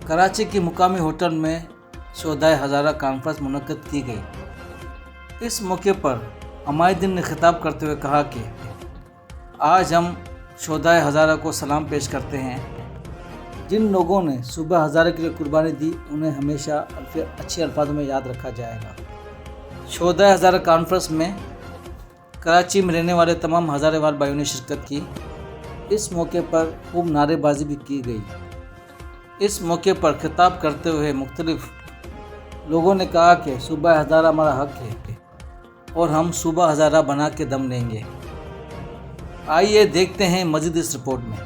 कराची की मुकामी होटल में शोधाए हज़ारा कॉन्फ्रेंस मुनक्किद की गई। इस मौके पर अमायदीन ने खिताब करते हुए कहा कि आज हम शोधाए हज़ारा को सलाम पेश करते हैं। जिन लोगों ने सूबा हज़ारा के लिए कुर्बानी दी उन्हें हमेशा अच्छे अल्फाजों में याद रखा जाएगा। शोधाए हज़ारा कॉन्फ्रेंस में कराची में रहने वाले तमाम हज़ारे वाल भाइयों ने शिरकत की। इस मौके पर खूब नारेबाजी भी की गई। इस मौके पर खिताब करते हुए मुख्तलिफ लोगों ने कहा कि सूबा हज़ारा हमारा हक है और हम सूबा हज़ारा बना के दम लेंगे। आइए देखते हैं मज़ीद इस रिपोर्ट में।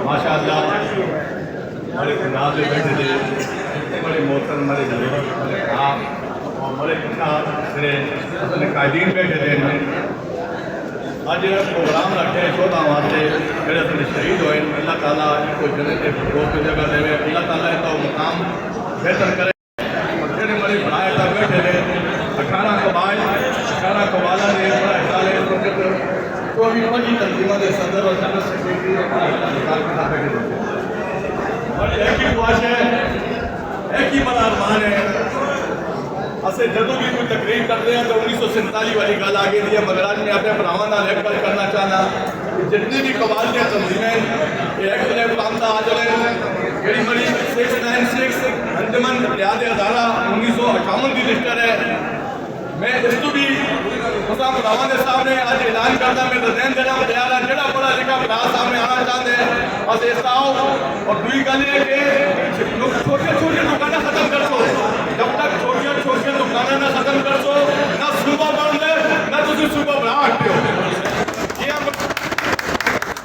माशाअल्लाह बड़े नाज बैठे थे, बड़े मोहतरम बड़े आप और बड़े अपने कायदीन बैठे थे। अज प्रोग्राम रखे शोधा वास्ते जोड़े अपने शहीद होए, अल्लाह ताला इनको जन्नत दोस्त जगह दे, अल्लाह ताला इनका मुकाम बेहतर करे। जोड़े बड़े बनाए तक बैठे थे 18 कबाला ने बड़ा हिस्सा ले तो अभी बड़ी तंजीमा के सदर और जनरल सेक्रेटरी और एक ही ख्वाहिश है, एक ही बड़ा अरमान है। असे जदों भी कोई तकरीर करते हैं तो 1947 वाली गल आ गई है, मगर आज मैं अपने भरावां नाल एक गल करना चाहना कि जितनी भी कबालियां तंजीमें एक्ट ने पांदा आ जाए ਜਿਹੜੀ बड़ी 696 अंजमन रियाद हज़ारा 1958 की लिस्ट है। मैं इस तो भी भरावां के सामने आज ऐलान करता मैं दिन देना तैयार है। जोड़ा पढ़ा लिखा भरा सामने आना चाहते हैं बस इस आओ। और दूसरी गल है कि छोटे छोटे दुकानें खत्म कर दो। जब तक छोटे दुकानें ना खत्म कर दो ना सूबा बन दे ना तुम सूबा बना सकते हो। ये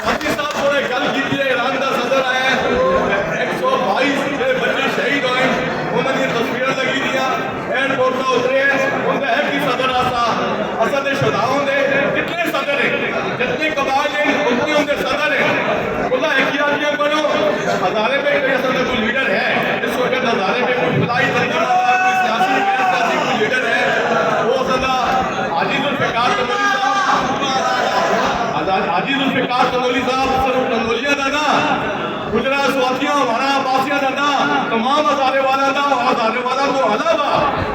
हाजी साहब थोड़े गल की ईरान का सदर आया 122 बच्चे शहीद होए, उन्होंने तस्वीरें लगी दिया एयरपोर्ट का उतरे उनका है कि सदर आसा असद शुदाओं ने जितने सदर हैं जितने कबाल हैं उतने उनके सदर हैं। खुला एहतियातियां करो। हज़ारे पे कोई असल में कोई लीडर है इस वक्त हज़ारे पे कोई फलाई तंजीम कोई सियासी गैर सियासी कोई लीडर है वो सदा हाजी जुल्फ़िकार तमोली साहब सिर्फ तंदोलिया का ना गुजरा स्वातियां वाला पासिया का ना तमाम हज़ारे वाला का हज़ारे वाला को अलावा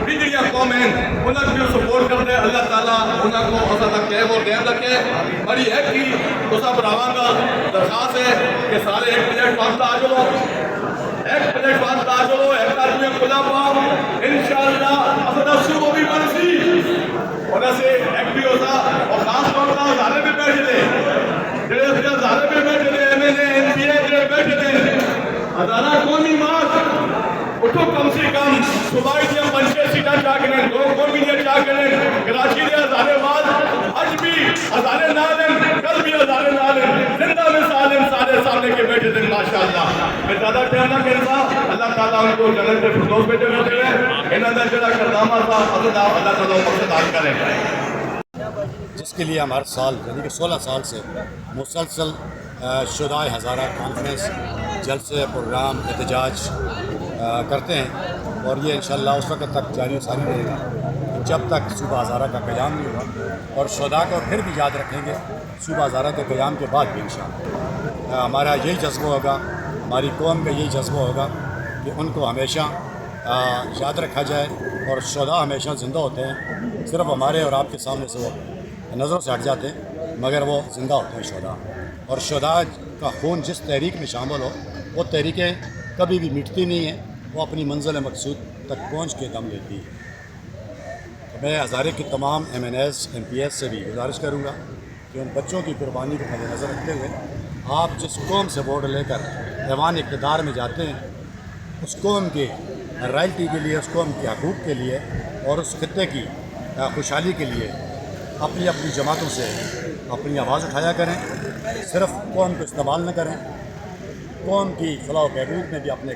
भी जड़ियां कौम हैं उन्हें भी सपोर्ट करते अल्लाह ताला उन्हें को असा तक कह और ध्यान रखे। बड़ी है कि तुसा भरावां का दरखास्त है कि सारे एक प्लेटफॉर्म पर आ जाओ, एक प्लेटफॉर्म पर आ जाओ, एक आदमी खुला पाओ इंशाअल्लाह असदा शुरू भी बनसी और ऐसे एक भी होता। और खास तौर पर हज़ारे पे बैठे थे जेड़े हज़ारे पे बैठे थे एमएलए एमपीए जेड़े बैठे थे हज़ारा कौमी मार्च उठो कम से कम सुबह दिया 5-6 सीटा चाह करें 2 कौमी चाह करें कराची के हज़ारे बाद आज भी हज़ारे नाल कल भी हज़ारे नाल जिंदा मिसाल सारे सामने के बैठे थे। माशाअल्लाह मैं ज़्यादा टाइम ना करता अल्लाह ताला उनको जन्नत के फिरदौस में जगह दे इन्हां दा जेड़ा करदामा था अल्लाह ताला मकसद हासिल करें। जिसके लिए हम हर साल यानी कि 16 साल से मुसलसल शुदाए हज़ारा कॉन्फ्रेंस जलसे प्रोग्राम एहतजाज करते हैं और ये इंशाअल्लाह उस वक्त तक जारी सारी रहेगा जब तक सूबा हज़ारा का क़याम नहीं होगा। और शुदा को फिर भी याद रखेंगे सूबा हज़ारा के क़याम के बाद भी इंशाअल्लाह। हमारा यही जज्बा होगा, हमारी कौम का यही जज्बा होगा कि उनको हमेशा याद रखा जाए और शुदा हमेशा ज़िंदा होते हैं। सिर्फ हमारे और आपके सामने से वो नज़रों से हट जाते हैं मगर वो ज़िंदा होते हैं शुदा। और शुदा का खून जिस तहरीक में शामिल हो वो तहरीकें कभी भी मिटती नहीं हैं, वो अपनी मंजिल मकसूद तक पहुँच के दम लेती है। तो मैं हज़ारे की तमाम MNAs MPS से भी गुजारिश करूँगा कि उन बच्चों की कुर्बानी को मद्देनज़र रखते हुए आप जिस कौम से वोट लेकर ऐवान इक़्तिदार में जाते हैं उस कौम के रॉयल्टी के लिए, उस कौम के हकूक़ के लिए और उस खित्ते की खुशहाली के लिए अपनी अपनी जमातों से अपनी आवाज़ उठाया करें। सिर्फ कौम को इस्तेमाल न करें, कौम की फलाह व बहबूद में भी अपने